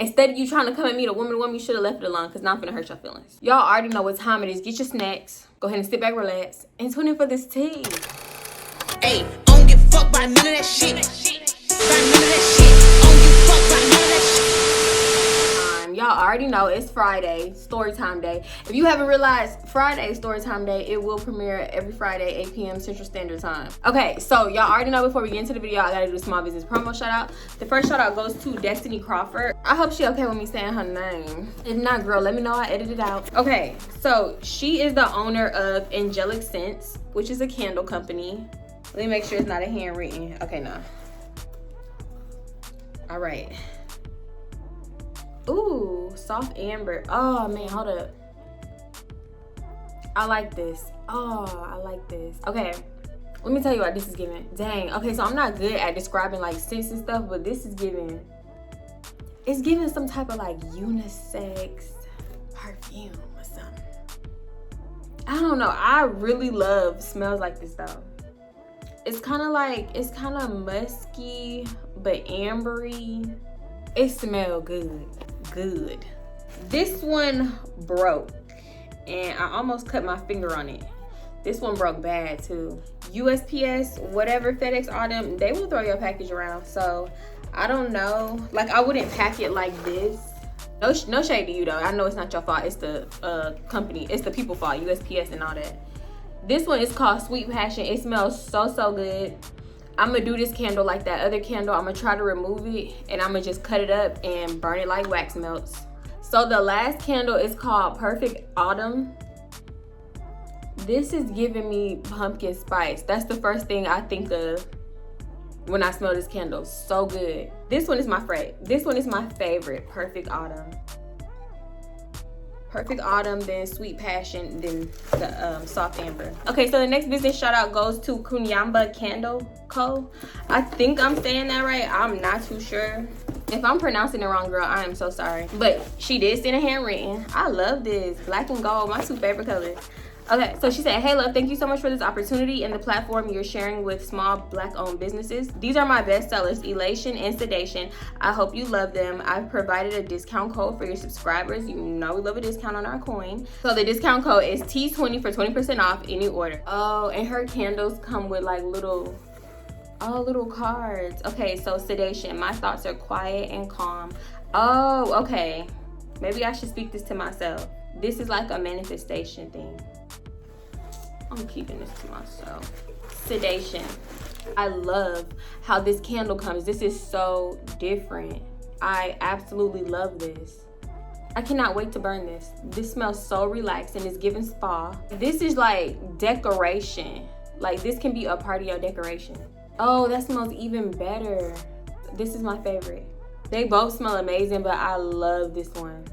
Instead of you trying to come at me the woman to woman, you should have left it alone, because now I'm finna hurt your feelings. Y'all already know what time it is. Get your snacks. Go ahead and sit back, relax, and tune in for this tea. Hey, I don't give a fuck by none of that shit. By none of that shit. I don't give a fuck by none of that shit. Y'all already know it's Friday, story time day. If you haven't realized, Friday is story time day. It will premiere every Friday, 8 p.m. Central Standard Time. Okay, so y'all already know before we get into the video, I gotta do a small business promo shout out. The first shout out goes to Destiny Crawford. I hope she okay with me saying her name. If not, girl, let me know. I edited it out. Okay, so she is the owner of Angelic Scents, which is a candle company. Let me make sure it's not a handwritten. Okay, no. All right. Ooh, soft amber. Oh man, hold up. I like this. Oh, I like this. Okay, let me tell you what this is giving. Dang. Okay, so I'm not good at describing like scents and stuff, but this is giving. It's giving some type of like unisex perfume or something. I don't know. I really love smells like this though. It's kind of musky but ambery. It smells good. Good. This one broke and I almost cut my finger on it. This one broke bad too. USPS, whatever, FedEx, all them, they will throw your package around. So I don't know. Like I wouldn't pack it like this. No shade to you though. I know it's not your fault. It's the company. It's the people fault. USPS and all that. This one is called Sweet Passion. It smells so good. I'm gonna do this candle like that other candle. I'm gonna try to remove it and I'm gonna just cut it up and burn it like wax melts. So the last candle is called Perfect Autumn. This is giving me pumpkin spice. That's the first thing I think of when I smell this candle. So good. This one is my favorite. This one is my favorite. Perfect Autumn. Perfect Autumn, then Sweet Passion, then the soft amber. Okay, so the next business shout out goes to Kunyamba Candle Co. I think I'm saying that right. I'm not too sure. If I'm pronouncing it wrong, girl, I am so sorry. But she did send a handwritten. I love this. Black and gold, my two favorite colors. Okay, so she said, hey love, thank you so much for this opportunity and the platform you're sharing with small black owned businesses. These are my best sellers, Elation and Sedation. I hope you love them. I've provided a discount code for your subscribers. You know we love a discount on our coin. So the discount code is T20 for 20% off any order. Oh, and her candles come with like little cards. Okay, so Sedation, my thoughts are quiet and calm. Oh, okay. Maybe I should speak this to myself. This is like a manifestation thing. I'm keeping this to myself. Sedation. I love how this candle comes. This is so different. I absolutely love this. I cannot wait to burn this. This smells so relaxing. It's giving spa. This is like decoration. Like this can be a party or decoration. Oh, that smells even better. This is my favorite. They both smell amazing, but I love this one.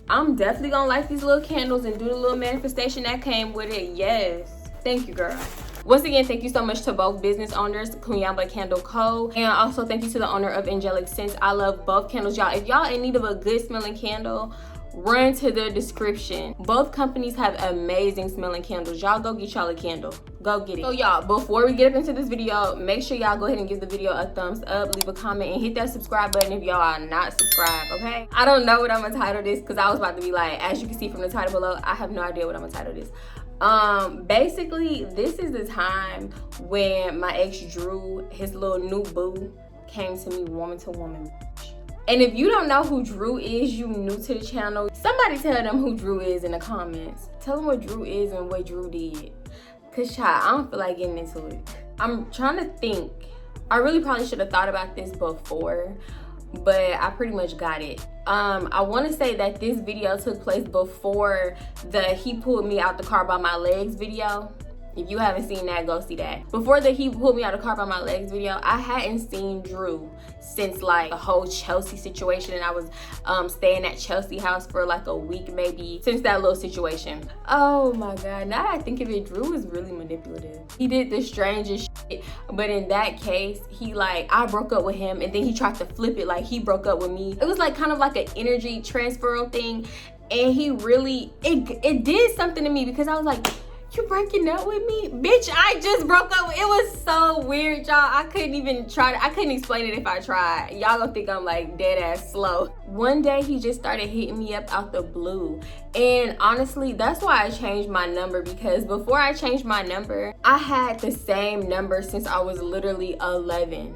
I'm definitely gonna light these little candles and do the little manifestation that came with it. Yes. Thank you, girl. Once again, thank you so much to both business owners, Kunyamba Candle Co. And also thank you to the owner of Angelic Scents. I love both candles, y'all. If y'all in need of a good smelling candle, run to the description. Both companies have amazing smelling candles. Y'all go get y'all a candle. Go get it. So y'all, before we get up into this video, make sure y'all go ahead and give the video a thumbs up, leave a comment, and hit that subscribe button if y'all are not subscribed, okay? I don't know what I'm gonna title this because I was about to be like, as you can see from the title below, I have no idea what I'm gonna title this. Basically, this is the time when my ex Drew, his little new boo, came to me woman to woman. And if you don't know who Drew is, you new to the channel, somebody tell them who Drew is in the comments. Tell them what Drew is and what Drew did. Cause child, I don't feel like getting into it. I'm trying to think. I really probably should have thought about this before, but I pretty much got it. I want to say that this video took place before the he pulled me out the car by my legs video. If you haven't seen that, go see that. Before the he pulled me out of the car by my legs video, I hadn't seen Drew since like the whole Chelsea situation, and I was staying at Chelsea house for like a week maybe since that little situation. Oh my God, now that I think of it, Drew is really manipulative. He did the strangest shit, but in that case, he like, I broke up with him and then he tried to flip it like he broke up with me. It was like kind of like an energy transfer thing, and he really, it did something to me because I was like, You breaking up with me? Bitch, I just broke up. It was so weird, y'all. I couldn't explain it if I tried. Y'all gonna think I'm like dead ass slow. One day he just started hitting me up out the blue. And honestly, that's why I changed my number, because before I changed my number, I had the same number since I was literally 11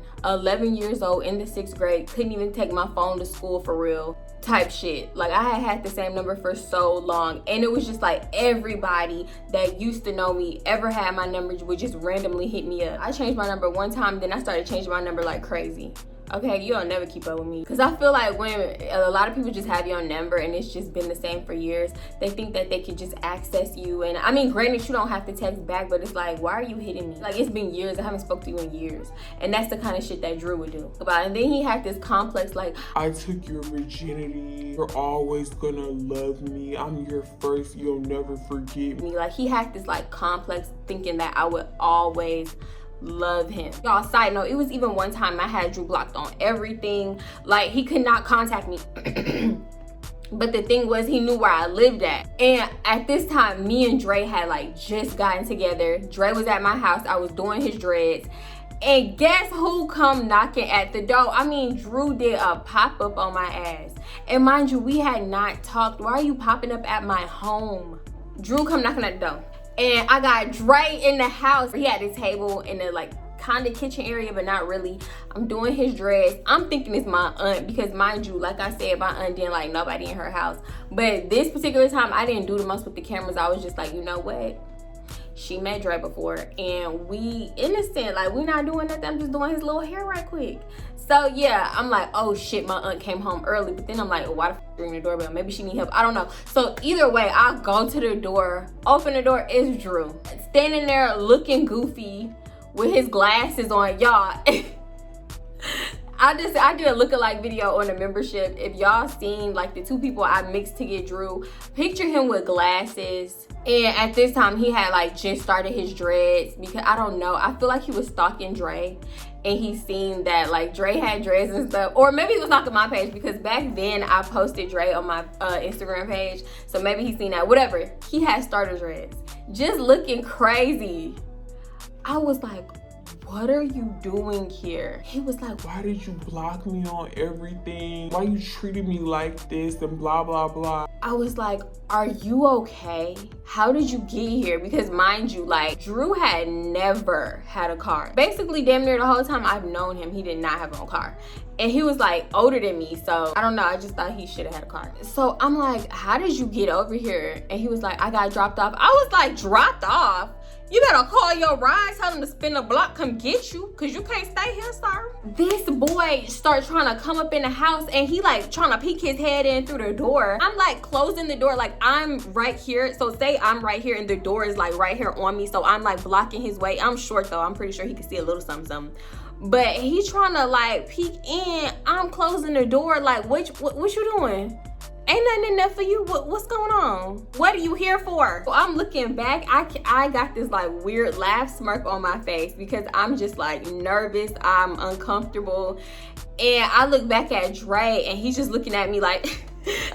years old in the 6th grade. Couldn't even take my phone to school for real type shit. Like, I had the same number for so long, and it was just like everybody that used to know me, ever had my number, would just randomly hit me up. I changed my number one time, then I started changing my number like crazy. Okay, you'll never keep up with me. Because I feel like when a lot of people just have your number and it's just been the same for years, they think that they can just access you. And I mean, granted, you don't have to text back, but it's like, why are you hitting me? Like, it's been years. I haven't spoke to you in years. And that's the kind of shit that Drew would do. And then he had this complex, like, I took your virginity. You're always gonna love me. I'm your first. You'll never forget me. Like, he had this like complex thinking that I would always love him. Y'all, side note, it was even one time I had Drew blocked on everything. Like, he could not contact me. But the thing was, he knew where I lived at. And at this time, me and Dre had like just gotten together. Dre was at my house. I was doing his dreads. And guess who come knocking at the door? I mean, Drew did a pop-up on my ass. And mind you, we had not talked. Why are you popping up at my home? Drew come knocking at the door. And I got Dre in the house. He had a table in the like kind of kitchen area, but not really. I'm doing his dreads. I'm thinking it's my aunt, because mind you, like I said, my aunt didn't like nobody in her house. But this particular time, I didn't do the most with the cameras. I was just like, you know what? She met Dre before, and we innocent. Like, we're not doing nothing. I'm just doing his little hair right quick. So yeah, I'm like, oh shit, my aunt came home early. But then I'm like, oh, why the f ring the doorbell? Maybe she need help. I don't know. So either way, I go to the door, open the door, it's Drew. Standing there looking goofy with his glasses on, y'all. I did a lookalike video on the membership. If y'all seen like the two people I mixed to get Drew, picture him with glasses. And at this time, he had like just started his dreads, because I don't know, I feel like he was stalking Dre, and he seen that like Dre had dreads and stuff. Or maybe he was stalking my page, because back then I posted Dre on my Instagram page. So maybe he seen that. Whatever, he had starter dreads, just looking crazy. I was like, what are you doing here? He was like, why did you block me on everything? Why you treated me like this and blah, blah, blah. I was like, are you okay? How did you get here? Because mind you, like, Drew had never had a car. Basically, damn near the whole time I've known him, he did not have his own car. And he was like older than me, so I don't know, I just thought he should have had a car. So I'm like, how did you get over here? And he was like, I got dropped off. I was like, dropped off? You better call your ride, tell him to spin the block, come get you, because you can't stay here, sir. This boy starts trying to come up in the house, and he like trying to peek his head in through the door. I'm like closing the door, like I'm right here. So say I'm right here and the door is like right here on me. So I'm like blocking his way. I'm short though. I'm pretty sure he can see a little something. But he's trying to like peek in. I'm closing the door, like, what you doing? Ain't nothing in there for you. What's going on? What are you here for? So I'm looking back. I got this like weird laugh smirk on my face, because I'm just like nervous. I'm uncomfortable. And I look back at Dre, and he's just looking at me like,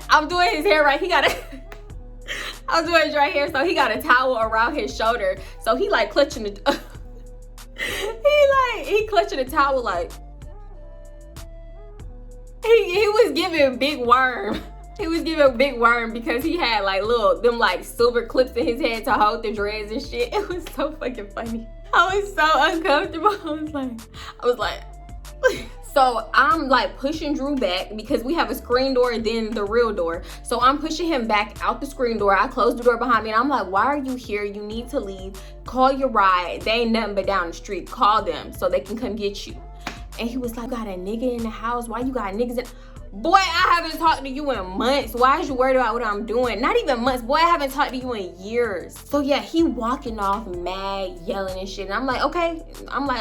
I'm doing his hair right. I'm doing his right hair, so he got a towel around his shoulder. So he like clutching the, he clutching the towel like, he was giving big worm. He was giving a big worm, because he had like them like silver clips in his head to hold the dreads and shit. It was so fucking funny. I was so uncomfortable. I was like, so I'm like pushing Drew back, because we have a screen door and then the real door. So I'm pushing him back out the screen door. I closed the door behind me, and I'm like, why are you here? You need to leave. Call your ride. They ain't nothing but down the street. Call them so they can come get you. And he was like, got a nigga in the house? Why you got niggas in? Boy, I haven't talked to you in months. Why is you worried about what I'm doing? Not even months. Boy, I haven't talked to you in years. So yeah, he walking off mad, yelling and shit. And I'm like, okay. I'm like,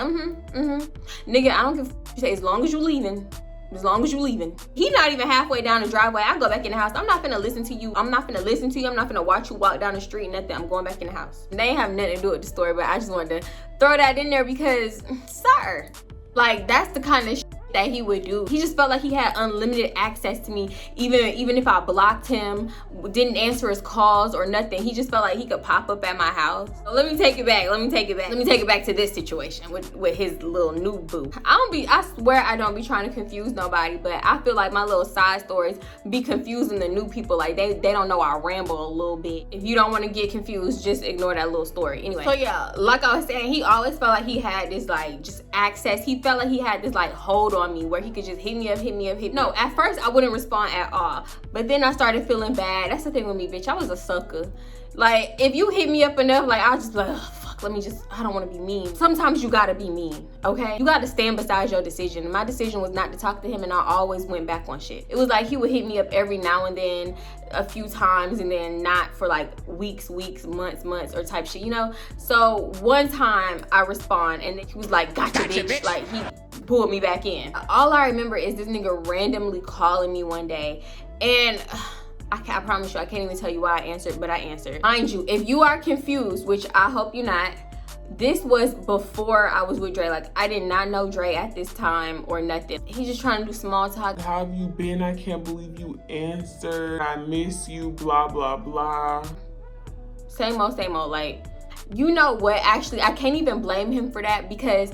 Nigga, I don't give a say, as long as you leaving. As long as you leaving. He not even halfway down the driveway. I go back in the house. I'm not finna listen to you. I'm not finna watch you walk down the street, nothing. I'm going back in the house. They ain't have nothing to do with the story, but I just wanted to throw that in there because, sir, like, that's the kind of shit that he would do. He just felt like he had unlimited access to me, even if I blocked him, didn't answer his calls or nothing. He just felt like he could pop up at my house. So let me take it back. Let me take it back to this situation with his little new boo. I swear I don't be trying to confuse nobody, but I feel like my little side stories be confusing the new people. Like they don't know I ramble a little bit. If you don't want to get confused, just ignore that little story. Anyway, so yeah, like I was saying, he always felt like he had this like just access. He felt like he had this like hold on me where he could just hit me up. No, at first I wouldn't respond at all, but then I started feeling bad. That's the thing with me, bitch. I was a sucker. Like if you hit me up enough, like I'll just be like, oh, fuck, I don't want to be mean. Sometimes you gotta be mean, okay? You gotta stand beside your decision. And my decision was not to talk to him, and I always went back on shit. It was like he would hit me up every now and then, a few times, and then not for like weeks, months, or type shit, you know? So one time I respond, and then he was like, gotcha, bitch. Like he pulled me back in. All I remember is this nigga randomly calling me one day, and I promise you, I can't even tell you why I answered, but I answered. Mind you, if you are confused, which I hope you're not, this was before I was with Dre. Like, I did not know Dre at this time or nothing. He's just trying to do small talk. How have you been? I can't believe you answered. I miss you, blah, blah, blah. Same old, like, you know what? Actually, I can't even blame him for that because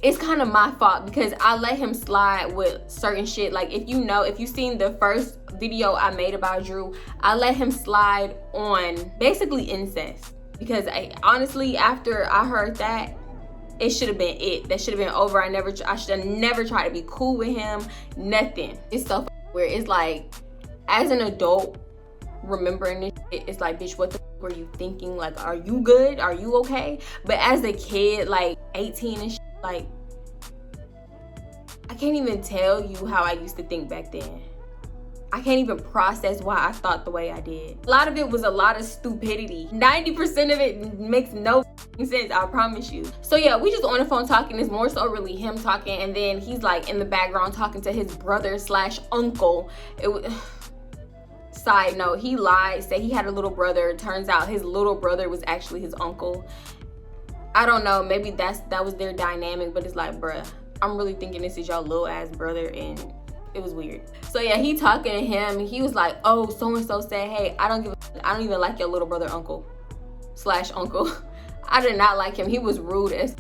it's kind of my fault because I let him slide with certain shit. Like if you seen the first video I made about Drew, I let him slide on basically incest because honestly, after I heard that, it should have been it. That should have been over. I should have never tried to be cool with him, nothing. It's so weird. It's like, as an adult, remembering this shit, it's like, bitch, what the were you thinking? Like, are you good? Are you okay? But as a kid, like 18 and shit, like, I can't even tell you how I used to think back then. I can't even process why I thought the way I did. A lot of it was a lot of stupidity. 90% of it makes no sense, I promise you. So yeah, we just on the phone talking. It's more so really him talking, and then he's like in the background talking to his brother / uncle. It was side note, he lied, said he had a little brother. Turns out his little brother was actually his uncle. I don't know, maybe that was their dynamic, but it's like, bruh, I'm really thinking this is your little ass brother, and it was weird. So yeah, he talking to him, and he was like, oh, so-and-so said, hey, I don't even like your little brother uncle / uncle. I did not like him. He was rude as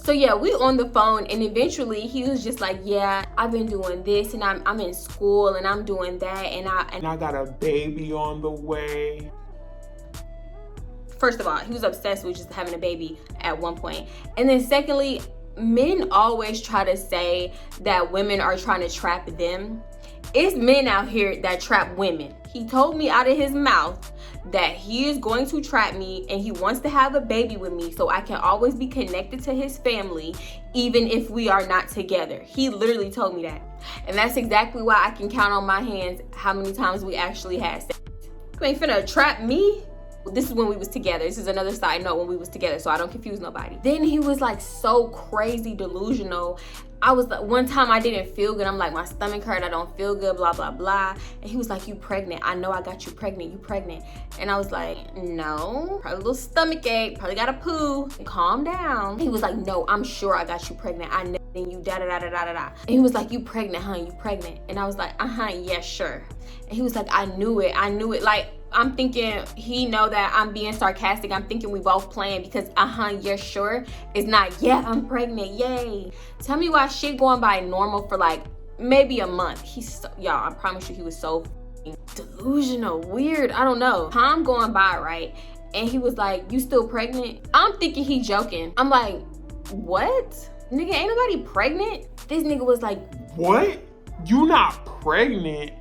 So yeah, we on the phone, and eventually he was just like, yeah, I've been doing this, and I'm in school, and I'm doing that, and I got a baby on the way. First of all, he was obsessed with just having a baby at one point. And then secondly, men always try to say that women are trying to trap them. It's men out here that trap women. He told me out of his mouth that he is going to trap me, and he wants to have a baby with me so I can always be connected to his family even if we are not together. He literally told me that. And that's exactly why I can count on my hands how many times we actually had sex. You ain't finna trap me. This is when we was together. This is another side note, when we was together, so I don't confuse nobody. Then he was like so crazy delusional. I was like, one time I didn't feel good. I'm like, my stomach hurt, I don't feel good, blah, blah, blah. And he was like, you pregnant. I know I got you pregnant, you pregnant. And I was like, no, probably a little stomach ache, probably got a poo. Calm down. He was like, no, I'm sure I got you pregnant. I know you da-da-da-da-da-da. And he was like, you pregnant, huh? You pregnant? And I was like, yeah, sure. And he was like, I knew it. Like, I'm thinking he know that I'm being sarcastic. I'm thinking we both playing because yeah, sure. It's not, yeah, I'm pregnant, yay. Tell me why shit going by normal for like maybe a month. Y'all, I promise you, he was so delusional, weird, I don't know. Time going by, right? And he was like, you still pregnant? I'm thinking he joking. I'm like, what? Nigga, ain't nobody pregnant? This nigga was like, what? You not pregnant?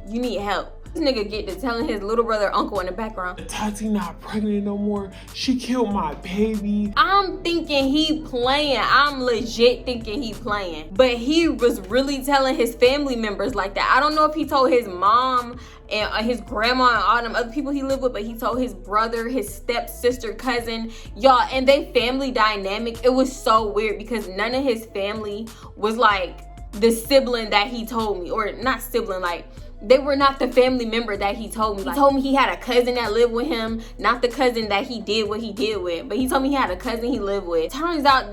You need help. This nigga get to telling his little brother uncle in the background, Tati not pregnant no more. She killed my baby. I'm thinking he playing. I'm legit thinking he playing. But he was really telling his family members like that. I don't know if he told his mom and his grandma and all them other people he lived with, but he told his brother, his stepsister, cousin, y'all, and they family dynamic. It was so weird because none of his family was like the sibling that he told me, or not sibling, like they were not the family member that he told me. He told me he had a cousin that lived with him, not the cousin that he did what he did with, but he told me he had a cousin he lived with. Turns out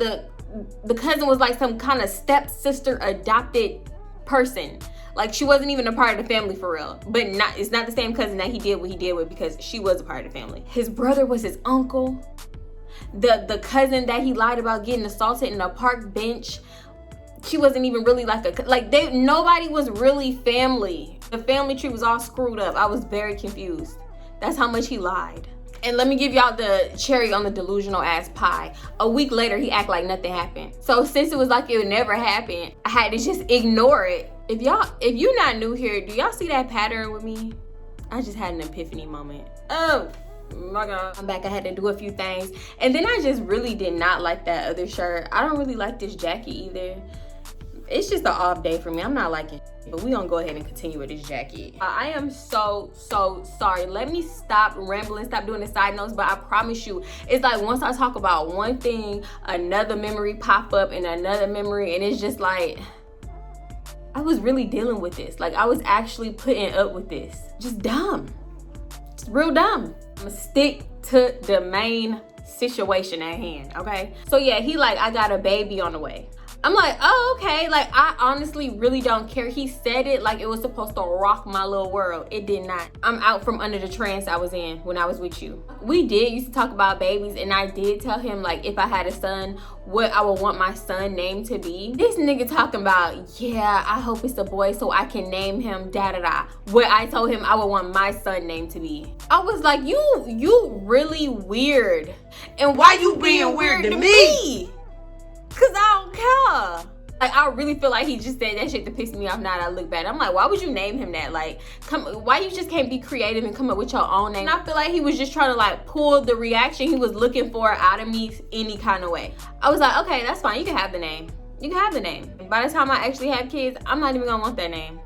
the cousin was like some kind of stepsister adopted person. Like, she wasn't even a part of the family for real. But it's not the same cousin that he did what he did with, because she was a part of the family. His brother was his uncle. The cousin that he lied about getting assaulted in a park bench, she wasn't even really like nobody was really family. The family tree was all screwed up. I was very confused. That's how much he lied. And let me give y'all the cherry on the delusional ass pie. A week later, he act like nothing happened. So since it was like it would never happen, I had to just ignore it. If you're not new here, do y'all see that pattern with me? I just had an epiphany moment. Oh my God. I'm back. I had to do a few things. And then I just really did not like that other shirt. I don't really like this jacket either. It's just an off day for me. I'm not liking it. But we gonna go ahead and continue with this jacket. I am so sorry. Let me stop rambling, stop doing the side notes. But I promise you, it's like once I talk about one thing, another memory pop up and another memory. And it's just like, I was really dealing with this. Like, I was actually putting up with this. Just dumb. It's real dumb. I'm gonna stick to the main situation at hand, okay? So yeah, he like, I got a baby on the way. I'm like, oh, okay. Like, I honestly really don't care. He said it like it was supposed to rock my little world. It did not. I'm out from under the trance I was in when I was with you. We used to talk about babies, and I did tell him, like, if I had a son, what I would want my son name to be. This nigga talking about, yeah, I hope it's a boy so I can name him da-da-da. What I told him I would want my son name to be. I was like, you really weird. And why you being weird to me? Cause I don't care. Like, I really feel like he just said that shit to piss me off. Now that I look back, I'm like, why would you name him that? Like, why you just can't be creative and come up with your own name? And I feel like he was just trying to like pull the reaction he was looking for out of me any kind of way. I was like, okay, that's fine. You can have the name. You can have the name. And by the time I actually have kids, I'm not even gonna want that name.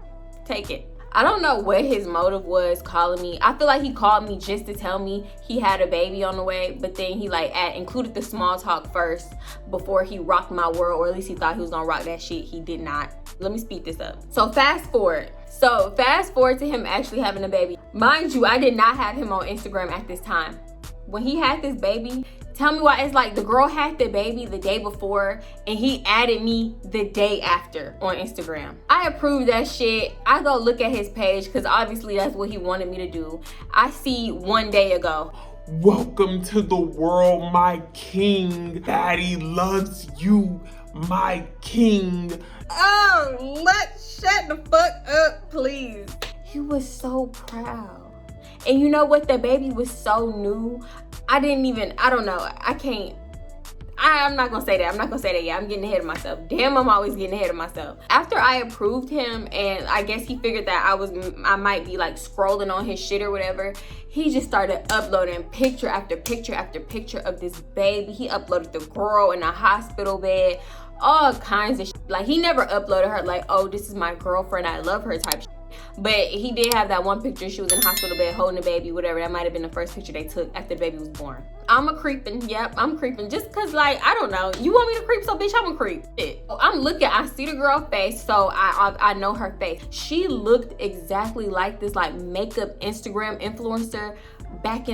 Take it. I don't know what his motive was calling me. I feel like he called me just to tell me he had a baby on the way, but then he like included the small talk first before he rocked my world, or at least he thought he was gonna rock that shit. He did not. Let me speed this up. So fast forward to him actually having a baby. Mind you, I did not have him on Instagram at this time. When he had this baby, tell me why it's like the girl had the baby the day before and he added me the day after on Instagram. I approved that shit. I go look at his page because obviously that's what he wanted me to do. I see one day ago. Welcome to the world, my king. Daddy loves you, my king. Oh, shut the fuck up, please. He was so proud. And you know what? The baby was so new. I don't know. I'm not gonna say that. I'm not gonna say that yet. I'm getting ahead of myself. Damn, I'm always getting ahead of myself. After I approved him, and I guess he figured that I might be like scrolling on his shit or whatever, he just started uploading picture after picture after picture of this baby. He uploaded the girl in a hospital bed, all kinds of shit. Like, he never uploaded her like, oh, this is my girlfriend, I love her type shit. But he did have that one picture. She was in hospital bed holding the baby, whatever. That might have been the first picture they took after the baby was born. I'm a creeping. Yep, I'm creeping. Just because, like, I don't know. You want me to creep? So, bitch, I'm a creep. Shit. I'm looking. I see the girl face, so I know her face. She looked exactly like this, like, makeup Instagram influencer back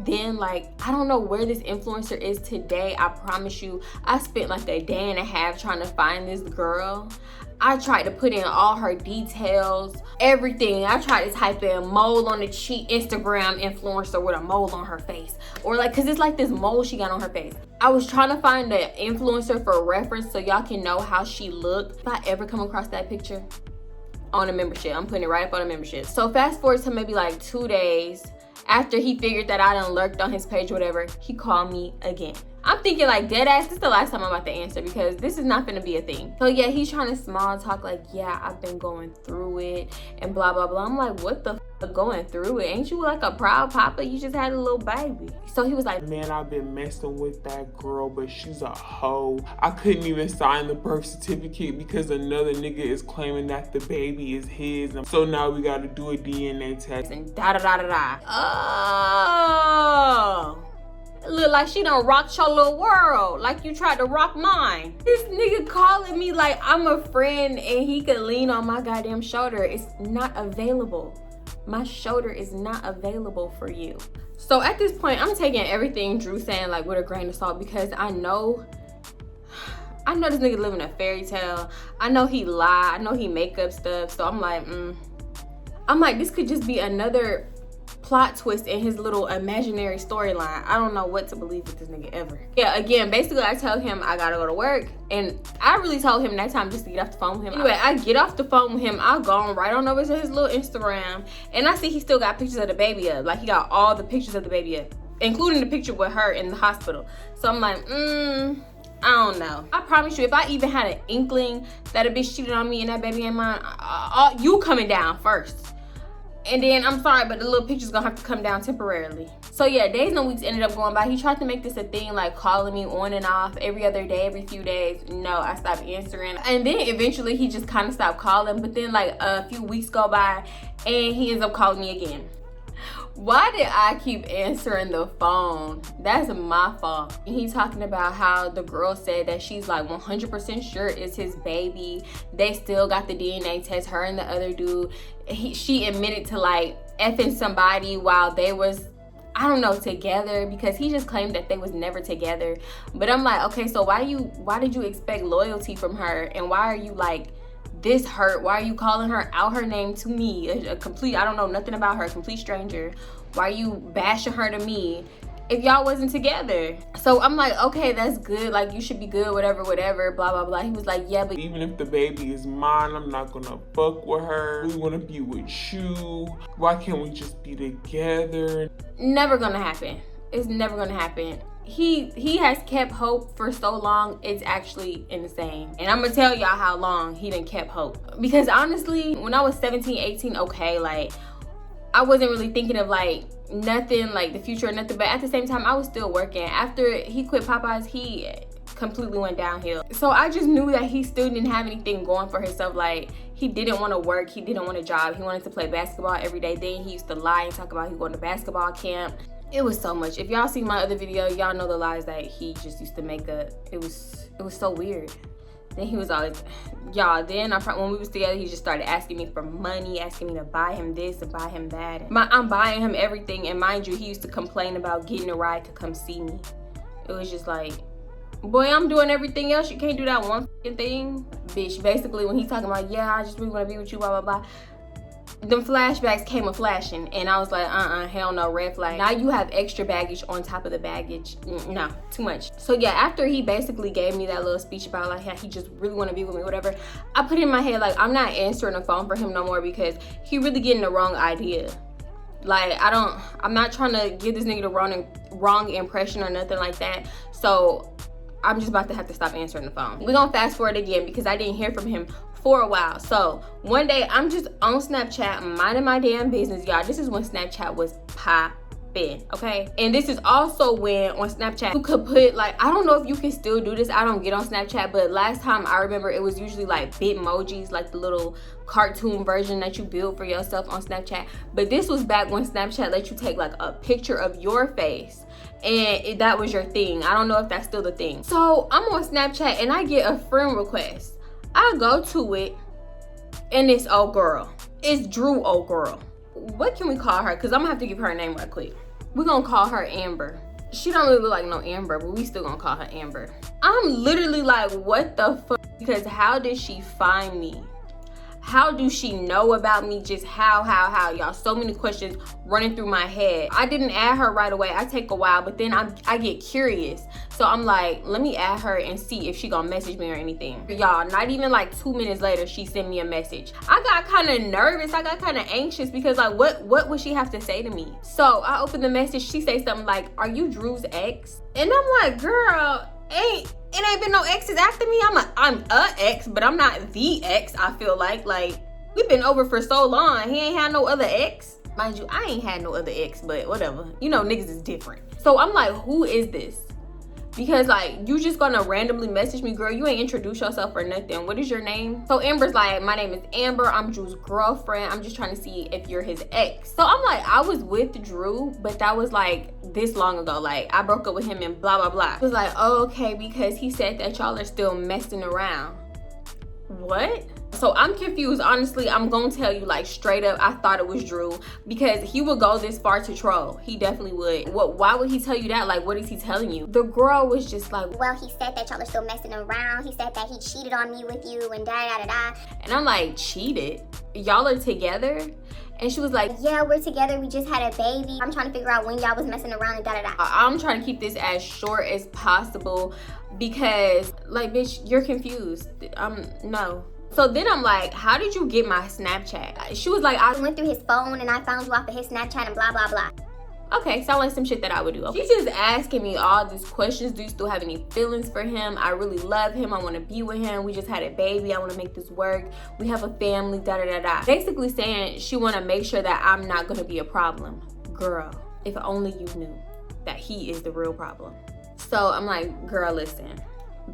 then. Like, I don't know where this influencer is today. I promise you, I spent like a day and a half trying to find this girl. I tried to put in all her details, everything. I tried to type in mole on the cheek, Instagram influencer with a mole on her face. Or like, cause it's like this mole she got on her face. I was trying to find the influencer for reference so y'all can know how she looked. If I ever come across that picture on a membership, I'm putting it right up on a membership. So fast forward to maybe like 2 days after he figured that I done lurked on his page or whatever, he called me again. I'm thinking like, dead ass, this is the last time I'm about to answer because this is not gonna be a thing. So yeah, he's trying to small talk like, yeah, I've been going through it and blah, blah, blah. I'm like, what the f going through it? Ain't you like a proud papa? You just had a little baby. So he was like, man, I've been messing with that girl, but she's a hoe. I couldn't even sign the birth certificate because another nigga is claiming that the baby is his. So now we gotta do a DNA test. And da-da-da-da-da. Oh. Look like she done rocked your little world like you tried to rock mine. This nigga calling me like I'm a friend and he could lean on my goddamn shoulder. It's not available. My shoulder is not available for you. So at this point, I'm taking everything Drew saying like with a grain of salt because I know I know this nigga living a fairy tale. I know he lie. I know he make up stuff. So I'm like, this could just be another plot twist in his little imaginary storyline. I don't know what to believe with this nigga ever. Yeah, again, basically I tell him I gotta go to work, and I really told him that time just to get off the phone with him. Anyway, I get off the phone with him, I go right on over to his little Instagram, and I see he still got pictures of the baby up. Like, he got all the pictures of the baby up, including the picture with her in the hospital. So I'm like, I don't know. I promise you, if I even had an inkling that a bitch cheated on me and that baby ain't mine, you coming down first. And then, I'm sorry, but the little picture's gonna have to come down temporarily. So yeah, days and weeks ended up going by. He tried to make this a thing, like calling me on and off every other day, every few days. No, I stopped answering. And then eventually he just kind of stopped calling. But then like a few weeks go by and he ends up calling me again. Why did I keep answering the phone? That's my fault. He's talking about how the girl said that she's like 100% sure it's his baby. They still got the DNA test, her and the other dude. She admitted to like effing somebody while they was, I don't know, together, because he just claimed that they was never together. But I'm like, okay, so why did you expect loyalty from her? And why are you like this hurt? Why are you calling her out her name to me, a complete, I don't know nothing about her, a complete stranger? Why are you bashing her to me if y'all wasn't together? So I'm like, okay, that's good, like you should be good, whatever, blah blah blah. He was like, yeah, but even if the baby is mine, I'm not gonna fuck with her. We wanna be with you. Why can't we just be together? Never gonna happen. It's never gonna happen. He has kept hope for so long, it's actually insane. And I'm gonna tell y'all how long he done kept hope. Because honestly, when I was 17, 18, okay, like I wasn't really thinking of like nothing, like the future or nothing, but at the same time I was still working. After he quit Popeyes, he completely went downhill. So I just knew that he still didn't have anything going for himself. Like, he didn't want to work, he didn't want a job, he wanted to play basketball every day. Then he used to lie and talk about he going to basketball camp. It was so much. If y'all see my other video, y'all know the lies that he just used to make up. It was so weird. Then he was always, y'all, then when we was together, he just started asking me for money, asking me to buy him this and buy him that. I'm buying him everything, and mind you, he used to complain about getting a ride to come see me. It was just like, boy, I'm doing everything else, you can't do that one thing? Bitch, basically when he talking about, yeah, I just really want to be with you, blah, blah, blah. Them flashbacks came a flashing, and I was like, hell no, red flag. Now you have extra baggage on top of the baggage. No, too much. So yeah, after he basically gave me that little speech about like how he just really want to be with me, whatever, I put in my head like, I'm not answering the phone for him no more, because he really getting the wrong idea. Like, I'm not trying to give this nigga the wrong impression or nothing like that. So I'm just about to have to stop answering the phone. We're gonna fast forward again, because I didn't hear from him for a while. So one day I'm just on Snapchat minding my damn business, y'all. This is when Snapchat was popping, okay? And this is also when on Snapchat you could put like, I don't know if you can still do this, I don't get on Snapchat, but last time I remember it was usually like Bitmojis, like the little cartoon version that you build for yourself on Snapchat. But this was back when Snapchat let you take like a picture of your face, and that was your thing. I don't know if that's still the thing. So I'm on Snapchat and I get a friend request. I go to it and it's old girl. It's Drew old girl. What can we call her? Because I'm gonna have to give her a name right quick. We're gonna call her Amber. She don't really look like no Amber, but we still gonna call her Amber. I'm literally like, what the fuck? Because how did she find me? How do she know about me? Just how, y'all? So many questions running through my head. I didn't add her right away. I take a while, but then I get curious. So I'm like, let me add her and see if she gonna message me or anything. Y'all, not even like 2 minutes later, she sent me a message. I got kind of nervous. I got kind of anxious, because like, what would she have to say to me? So I opened the message. She say something like, are you Drew's ex? And I'm like, girl, it ain't been no exes after me. I'm a ex, but I'm not the ex. I feel like we've been over for so long. He ain't had no other ex. Mind you, I ain't had no other ex, but whatever. You know, niggas is different. So I'm like, who is this? Because like, you just gonna randomly message me, girl, you ain't introduce yourself or nothing. What is your name? So Amber's like, my name is Amber, I'm Drew's girlfriend, I'm just trying to see if you're his ex. So I'm like, I was with Drew, but that was like this long ago. Like, I broke up with him and blah blah blah. I was like, oh, okay, because he said that y'all are still messing around. What? So I'm confused. Honestly, I'm gonna tell you like straight up, I thought it was Drew because he would go this far to troll. He definitely would. Why would he tell you that? Like, what is he telling you? The girl was just like, well, he said that y'all are still messing around. He said that he cheated on me with you and da. And I'm like, cheated? Y'all are together? And she was like, yeah, we're together. We just had a baby. I'm trying to figure out when y'all was messing around and da. I'm trying to keep this as short as possible because, like, bitch, you're confused. No. So then I'm like, how did you get my Snapchat? She was like, I went through his phone and I found you off of his Snapchat and blah, blah, blah. Okay, sound like some shit that I would do. Okay. She's just asking me all these questions. Do you still have any feelings for him? I really love him. I want to be with him. We just had a baby. I want to make this work. We have a family, da. Basically saying she want to make sure that I'm not going to be a problem. Girl, if only you knew that he is the real problem. So I'm like, girl, listen.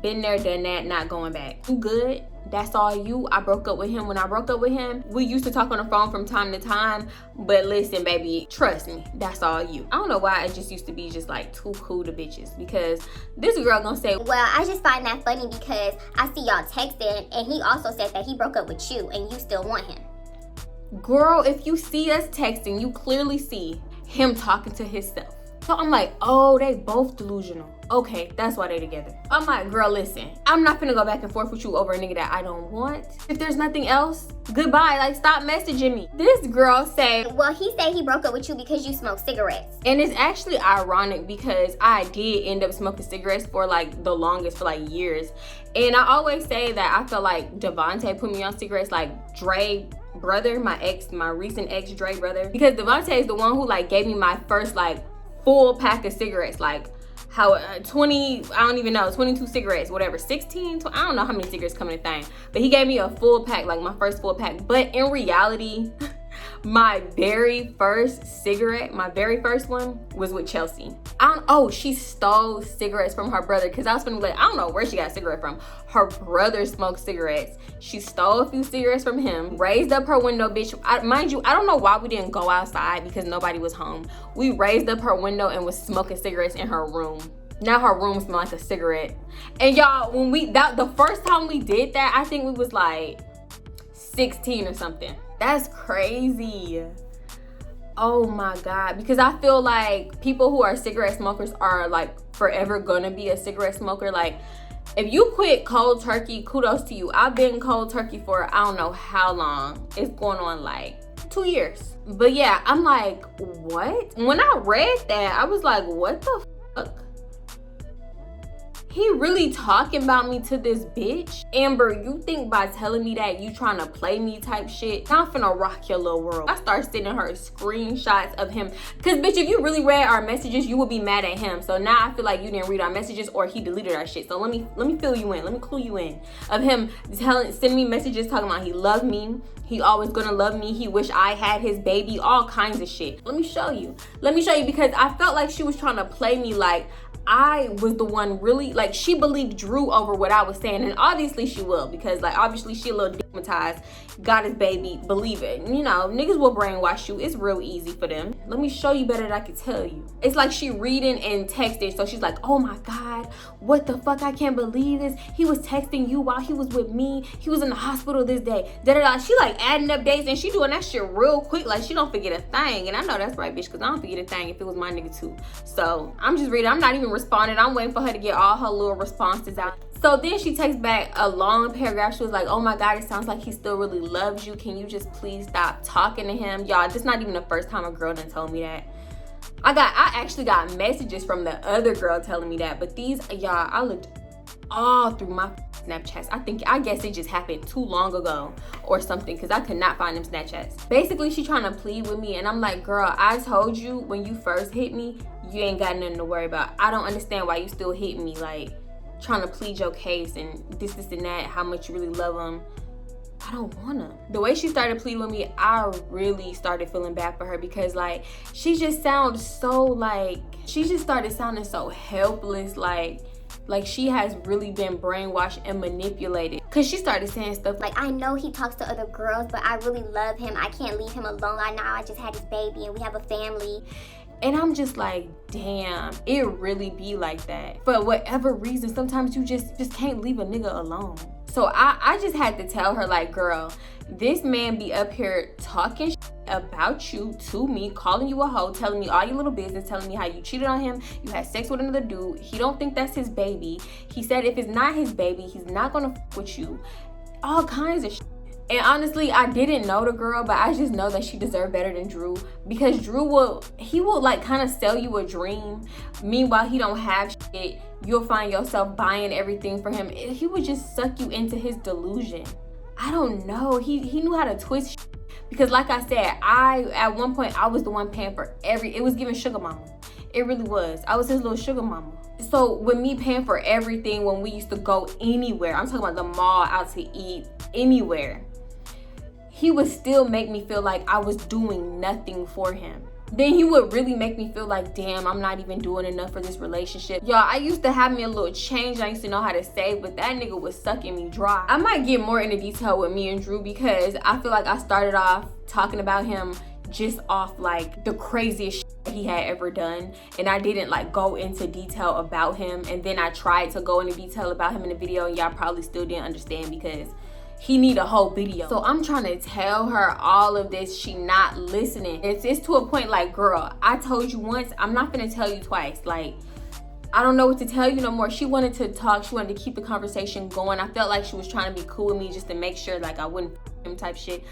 Been there, done that, not going back. You good? That's all you. I broke up with him. When I broke up with him, we used to talk on the phone from time to time. But listen, baby, trust me, that's all you. I don't know why it just used to be just like too cool to bitches. Because this girl gonna say, well, I just find that funny because I see y'all texting and he also said that he broke up with you and you still want him. Girl, if you see us texting, you clearly see him talking to himself. So I'm like, oh, they both delusional. Okay, that's why they together. I'm like, girl, listen, I'm not finna go back and forth with you over a nigga that I don't want. If there's nothing else, goodbye. Like, stop messaging me. This girl say, well, he said he broke up with you because you smoke cigarettes. And it's actually ironic because I did end up smoking cigarettes for like the longest, for like years. And I always say that I feel like Devontae put me on cigarettes, like Dre brother, my recent ex Dre brother. Because Devontae is the one who like gave me my first like full pack of cigarettes, like how 20, I don't even know, 22 cigarettes, whatever, 16, I don't know how many cigarettes come in a thing, but he gave me a full pack, like my first full pack. But in reality, my very first cigarette, my very first one was with Chelsea. She stole cigarettes from her brother, because I was gonna be like, I don't know where she got a cigarette from. Her brother smoked cigarettes. She stole a few cigarettes from him, raised up her window, bitch. Mind you, I don't know why we didn't go outside because nobody was home. We raised up her window and was smoking cigarettes in her room. Now her room smelled like a cigarette. And y'all, when the first time we did that, I think we was like 16 or something. That's crazy. Oh my God. Because I feel like people who are cigarette smokers are like forever gonna be a cigarette smoker. Like, if you quit cold turkey, kudos to you. I've been cold turkey for I don't know how long. It's going on like 2 years. But yeah, I'm like, what? When I read that, I was like, what the fuck? He really talking about me to this bitch? Amber, you think by telling me that you trying to play me type shit? I'm finna rock your little world. I start sending her screenshots of him. Cause bitch, if you really read our messages, you would be mad at him. So now I feel like you didn't read our messages or he deleted our shit. So let me fill you in. Let me clue you in. Of him sending me messages talking about he loved me. He always gonna love me. He wish I had his baby. All kinds of shit. Let me show you. Let me show you, because I felt like she was trying to play me like I was the one really, like, she believed Drew over what I was saying. And obviously she will, because like obviously she a little stigmatized, got his baby, believe it. You know, niggas will brainwash you. It's real easy for them. Let me show you better than I can tell you. It's like she reading and texting. So she's like, oh my God, what the fuck? I can't believe this. He was texting you while he was with me. He was in the hospital this day. Da-da-da. She like adding up dates and she doing that shit real quick. Like she don't forget a thing. And I know that's right, bitch, because I don't forget a thing if it was my nigga too. So I'm just reading. I'm not even responding. I'm waiting for her to get all her little responses out. So then she texts back a long paragraph. She was like, oh my God, it sounds like he still really loves you. Can you just please stop talking to him? Y'all, this not even the first time a girl done told me that. I actually got messages from the other girl telling me that, but these, y'all, I looked all through my Snapchats. I guess it just happened too long ago or something, because I could not find them Snapchats. Basically, she trying to plead with me, and I'm like, girl, I told you when you first hit me, you ain't got nothing to worry about. I don't understand why you still hit me, like trying to plead your case and this and that, how much you really love him. I don't wanna. The way she started pleading with me, I really started feeling bad for her, because like she just sounds so like, she just started sounding so helpless, like she has really been brainwashed and manipulated. Cause she started saying stuff like, I know he talks to other girls, but I really love him. I can't leave him alone. I just had his baby and we have a family. And I'm just like, damn, it really be like that. For whatever reason, sometimes you just can't leave a nigga alone. So I just had to tell her, like, girl, this man be up here talking shit about you to me, calling you a hoe, telling me all your little business, telling me how you cheated on him, you had sex with another dude. He don't think that's his baby. He said if it's not his baby, he's not gonna f with you. All kinds of shit. And honestly, I didn't know the girl, but I just know that she deserved better than Drew, because Drew will like kind of sell you a dream. Meanwhile, he don't have shit. You'll find yourself buying everything for him. He would just suck you into his delusion. I don't know. He knew how to twist shit. Because like I said, at one point I was the one paying for it was giving sugar mama. It really was. I was his little sugar mama. So with me paying for everything when we used to go anywhere, I'm talking about the mall, out to eat, anywhere, he would still make me feel like I was doing nothing for him. Then he would really make me feel like, damn, I'm not even doing enough for this relationship. Y'all, I used to have me a little change. I used to know how to save, but that nigga was sucking me dry. I might get more into detail with me and Drew, because I feel like I started off talking about him just off like the craziest shit he had ever done, and I didn't like go into detail about him. And then I tried to go into detail about him in the video, and y'all probably still didn't understand because he need a whole video. So I'm trying to tell her all of this. She not listening. It's to a point like, girl, I told you once, I'm not gonna tell you twice. Like, I don't know what to tell you no more. She wanted to talk. She wanted to keep the conversation going. I felt like she was trying to be cool with me just to make sure like I wouldn't f him type shit.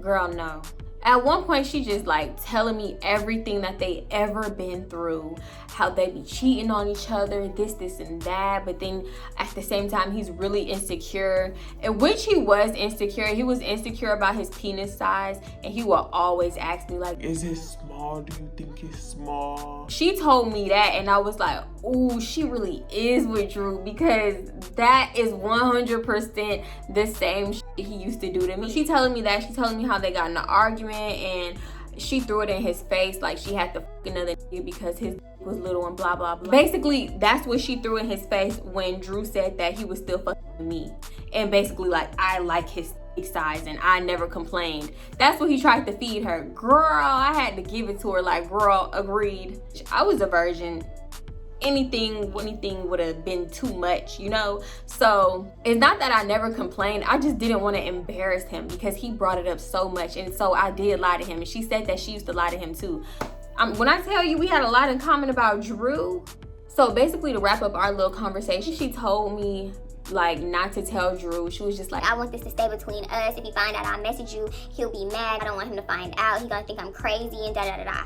Girl, no. At one point, she just like telling me everything that they ever been through, how they be cheating on each other, this and that. But then at the same time, he's really insecure, in which he was insecure. He was insecure about his penis size, and he will always ask me like, is it small? Do you think it's small? She told me that, and I was like, ooh, she really is with Drew, because that is 100% the same shit he used to do to me. She telling me that. She telling me how they got in an argument, and she threw it in his face like she had to fuck another nigga because his was little and blah blah blah. Basically, that's what she threw in his face when Drew said that he was still fucking me, and basically like, I like his size and I never complained. That's what he tried to feed her. Girl, I had to give it to her like, girl, agreed. I was a virgin. Anything would have been too much, you know? So it's not that I never complained. I just didn't want to embarrass him because he brought it up so much. And so I did lie to him. And she said that she used to lie to him too. When I tell you we had a lot in common about Drew. So basically, to wrap up our little conversation, she told me like not to tell Drew. She was just like, I want this to stay between us. If he find out I message you, he'll be mad. I don't want him to find out. He gonna think I'm crazy and da da da da.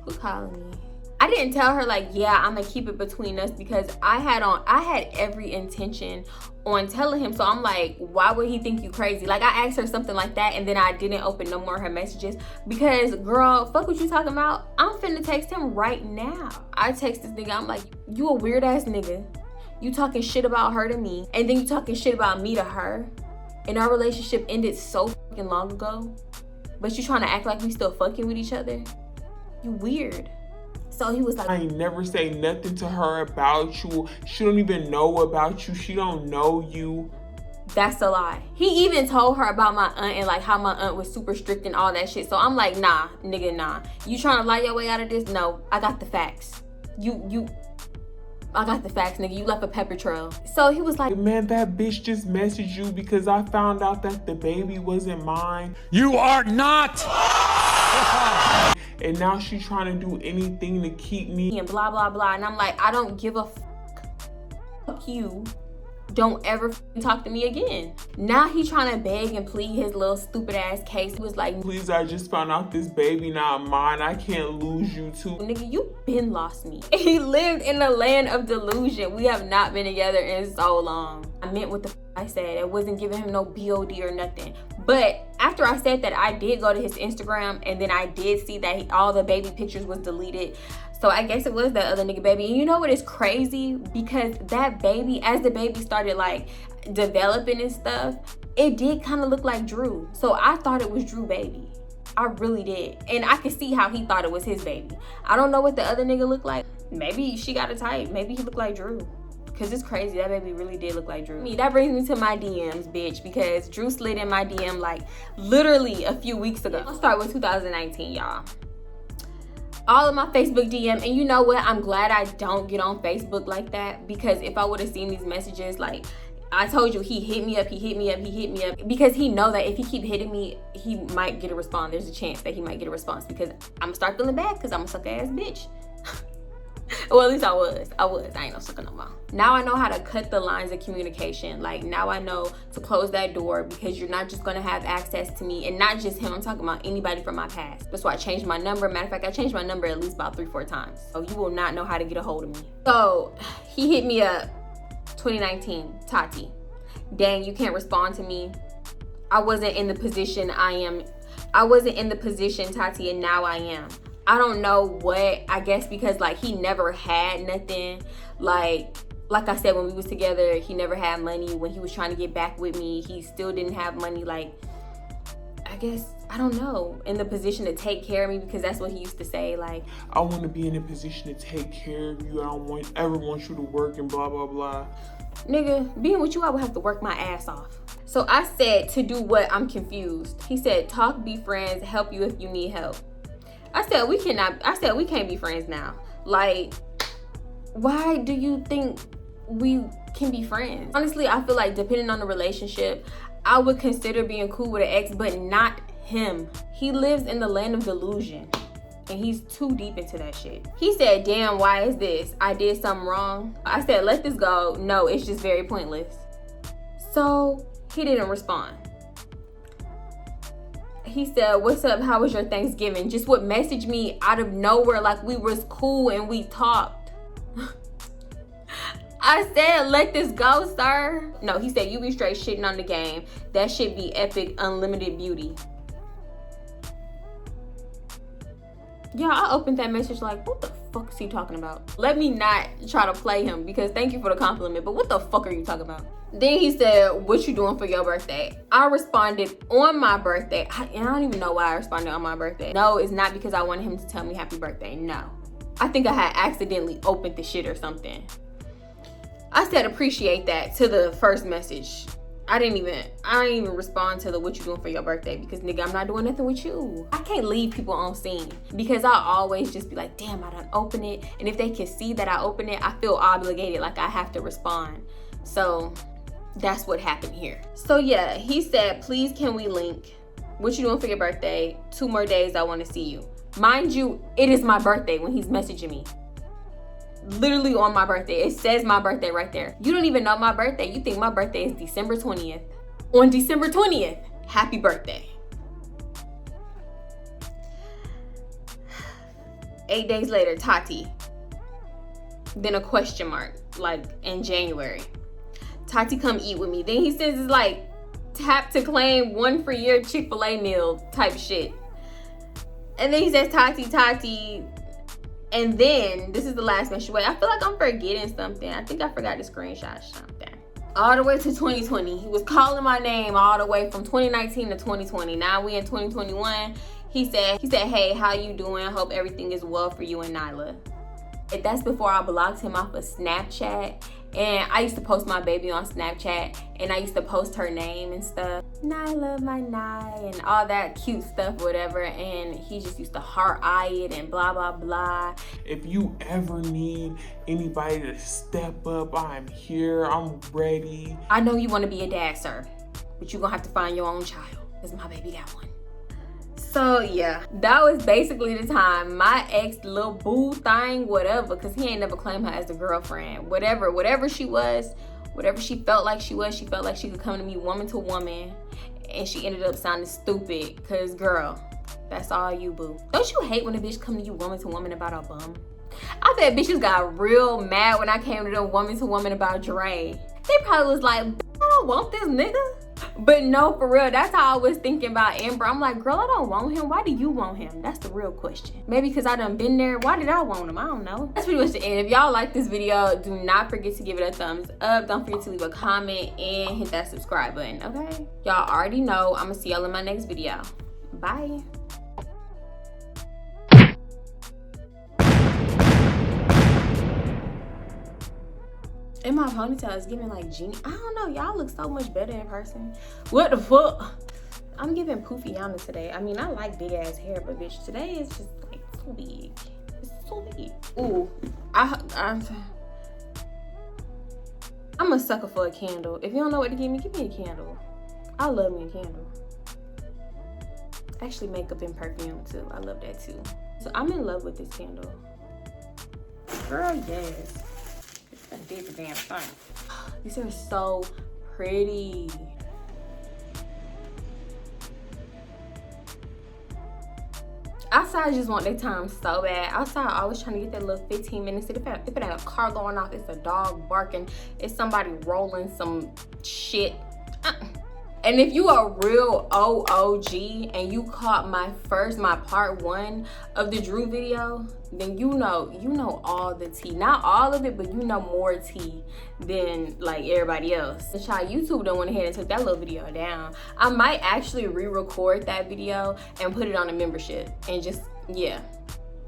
Who's calling me? I didn't tell her like, yeah, I'm gonna keep it between us, because I had every intention on telling him. So I'm like, why would he think you crazy? Like, I asked her something like that, and then I didn't open no more of her messages, because girl, fuck what you talking about. I'm finna text him right now. I text this nigga, I'm like, you a weird ass nigga. You talking shit about her to me, and then you talking shit about me to her, and our relationship ended so fucking long ago, but you trying to act like we still fucking with each other? You weird. So he was like, I ain't never say nothing to her about you. She don't even know about you. She don't know you. That's a lie. He even told her about my aunt and like how my aunt was super strict and all that shit. So I'm like, nah, nigga, nah. You trying to lie your way out of this? No, I got the facts. I got the facts, nigga. You left a pepper trail. So he was like, man, that bitch just messaged you because I found out that the baby wasn't mine. You are not. And now she's trying to do anything to keep me. And blah, blah, blah. And I'm like, I don't give a fuck you. Don't ever talk to me again. Now he trying to beg and plead his little stupid ass case. He was like, please, I just found out this baby not mine. I can't lose you too. Nigga, you been lost me. He lived in the land of delusion. We have not been together in so long. I meant what the I said. I wasn't giving him no BOD or nothing. But after I said that, I did go to his Instagram, and then I did see that all the baby pictures was deleted. So I guess it was that other nigga baby. And you know what is crazy? Because that baby, as the baby started like developing and stuff, it did kind of look like Drew. So I thought it was Drew baby. I really did. And I could see how he thought it was his baby. I don't know what the other nigga looked like. Maybe she got a type. Maybe he looked like Drew. Cause it's crazy, that baby really did look like Drew. That brings me to my DMs, bitch, because Drew slid in my DM like literally a few weeks ago. I'll start with 2019, y'all. All of my Facebook DM, and you know what? I'm glad I don't get on Facebook like that, because if I would have seen these messages, like I told you, he hit me up because he know that if he keep hitting me, he might get a response. There's a chance that he might get a response because I'm gonna start feeling bad because I'm a sucker ass bitch. Well, at least I was. I ain't no sucker no more. Now I know how to cut the lines of communication. Like, now I know to close that door because you're not just gonna have access to me, and not just him. I'm talking about anybody from my past. That's why I changed my number. Matter of fact, I changed my number at least about 3-4 times. So you will not know how to get a hold of me. So he hit me up 2019, Tati. Dang, you can't respond to me. I wasn't in the position Tati, and now I am. I don't know what, I guess because like he never had nothing. Like I said, when we was together, he never had money. When he was trying to get back with me, he still didn't have money. Like, I guess, I don't know, in the position to take care of me, because that's what he used to say. Like, I want to be in a position to take care of you. I don't ever want you to work and blah, blah, blah. Nigga, being with you, I would have to work my ass off. So I said, to do what? I'm confused. He said, talk, be friends, help you if you need help. I said, we can't be friends now. Like, why do you think we can be friends? Honestly, I feel like depending on the relationship, I would consider being cool with an ex, but not him. He lives in the land of delusion, and he's too deep into that shit. He said, damn, why is this? I did something wrong. I said, let this go. No, it's just very pointless. So he didn't respond. He said, what's up? How was your Thanksgiving? Just would message me out of nowhere like we was cool and we talked. I said, let this go, sir. No, he said, you be straight shitting on the game. That shit be epic, unlimited beauty. Yeah, I opened that message like, what the fuck is he talking about? Let me not try to play him, because thank you for the compliment, but what the fuck are you talking about? Then he said, what you doing for your birthday? I responded on my birthday. I don't even know why I responded on my birthday. No, it's not because I wanted him to tell me happy birthday. No. I think I had accidentally opened the shit or something. I said appreciate that to the first message. I didn't even respond to the what you doing for your birthday, because nigga, I'm not doing nothing with you. I can't leave people on scene, because I always just be like, damn, I done open it. And if they can see that I open it, I feel obligated, like I have to respond. So that's what happened here. So yeah, he said, please can we link? What you doing for your birthday? 2 more days, I want to see you. Mind you, it is my birthday when he's messaging me. Literally on my birthday. It says my birthday right there. You don't even know my birthday. You think my birthday is December 20th. On December 20th, happy birthday. 8 days later, Tati. Then a question mark, like in January. Tati, come eat with me. Then he says it's like tap to claim 1 for your Chick-fil-A meal type shit. And then he says Tati. And then this is the last message. Wait, I feel like I'm forgetting something. I think I forgot to screenshot something. All the way to 2020. He was calling my name all the way from 2019 to 2020. Now we in 2021. He said, hey, how you doing? Hope everything is well for you and Nyla. That's before I blocked him off of Snapchat. And I used to post my baby on Snapchat, and I used to post her name and stuff. Nyla, my Nye, and all that cute stuff, whatever. And he just used to heart eye it and blah, blah, blah. If you ever need anybody to step up, I'm here, I'm ready. I know you want to be a dad, sir, but you're going to have to find your own child, because my baby got one. So yeah, that was basically the time my ex little boo thing, whatever, because he ain't never claimed her as a girlfriend. Whatever she was, whatever she felt like she was, she felt like she could come to me woman to woman, and she ended up sounding stupid, because girl, that's all you, boo. Don't you hate when a bitch come to you woman to woman about a bum? I bet bitches got real mad when I came to them woman to woman about Dre. They probably was like, I don't want this nigga. But no, for real, that's how I was thinking about Amber. I'm like, girl, I don't want him. Why do you want him? That's the real question. Maybe because I done been there. Why did I want him? I don't know. That's pretty much the end. If y'all like this video, do not forget to give it a thumbs up. Don't forget to leave a comment and hit that subscribe button, okay? Y'all already know I'm gonna see y'all in my next video. Bye. And my ponytail is giving like genie. I don't know. Y'all look so much better in person. What the fuck? I'm giving Poofy-Yana today. I mean, I like big ass hair, but bitch, today is just like too big. It's too big. Ooh, I I'm a sucker for a candle. If you don't know what to give me a candle. I love me a candle. Actually, makeup and perfume too. I love that too. So I'm in love with this candle. Girl, yes. I did the damn thing. These are so pretty. Outside, I just want that time so bad. Outside, I always trying to get that little 15 minutes. If it ain't a car going off, it's a dog barking, it's somebody rolling some shit. And if you are a real OOG and you caught my part 1 of the Drew video, then you know all the tea. Not all of it, but you know more tea than like everybody else. The child YouTube done went ahead and took that little video down. I might actually re-record that video and put it on a membership and just, yeah,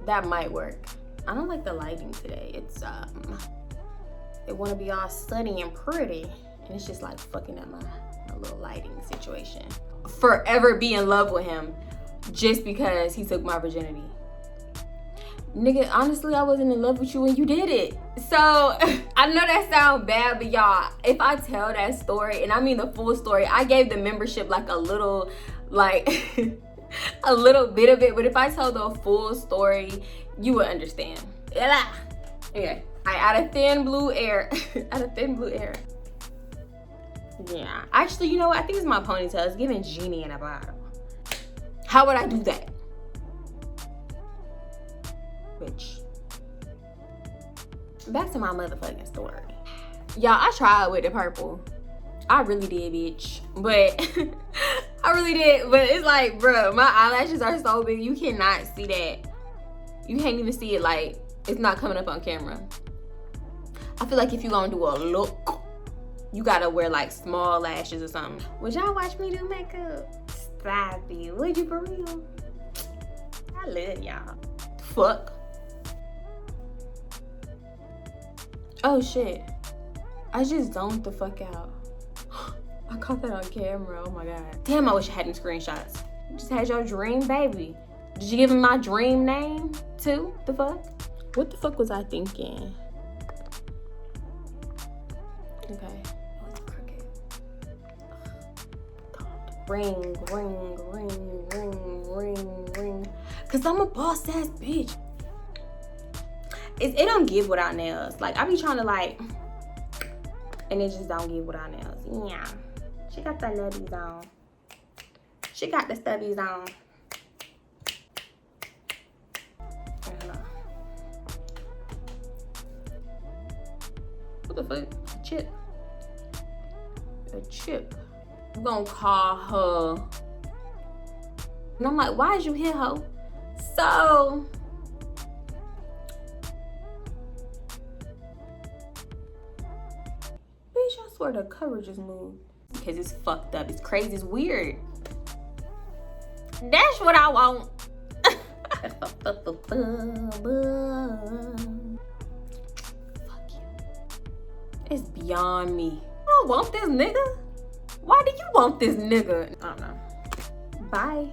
that might work. I don't like the lighting today. It's it wanna be all sunny and pretty, and it's just like fucking up my little lighting situation. Forever be in love with him just because he took my virginity. Nigga, honestly, I wasn't in love with you when you did it. So I know that sounds bad, but y'all, if I tell that story, and I mean the full story, I gave the membership like a little, like a little bit of it, but if I tell the full story, you would understand. Okay, out of thin blue air. Out of thin blue air. Yeah, actually, you know what? I think it's my ponytail. It's giving genie in a bottle. How would I do that? Bitch. Back to my motherfucking story. Y'all, I tried with the purple. I really did, bitch. But I really did. But it's like, bro, my eyelashes are so big. You cannot see that. You can't even see it. Like, it's not coming up on camera. I feel like if you're gonna do a look, you gotta wear like small lashes or something. Would y'all watch me do makeup? Stop it. Would you for real? I love y'all. Fuck. Oh shit. I just zoned the fuck out. I caught that on camera. Oh my god. Damn, I wish I had them screenshots. You just had your dream baby. Did you give him my dream name too? The fuck? What the fuck was I thinking? Okay. Ring, ring, ring, ring, ring, ring. Cause I'm a boss ass bitch. It don't give without nails. Like, I be trying to like, and it just don't give without nails. Yeah. She got the nutties on. She got the stubbies on. What the fuck? A chip. A chip. I'm gonna call her. And I'm like, why is you here, ho? So, bitch, I swear the cover just moved. Because it's fucked up. It's crazy. It's weird. That's what I want. Fuck you. It's beyond me. I don't want this nigga. Why do you want this nigga? I don't know. Bye.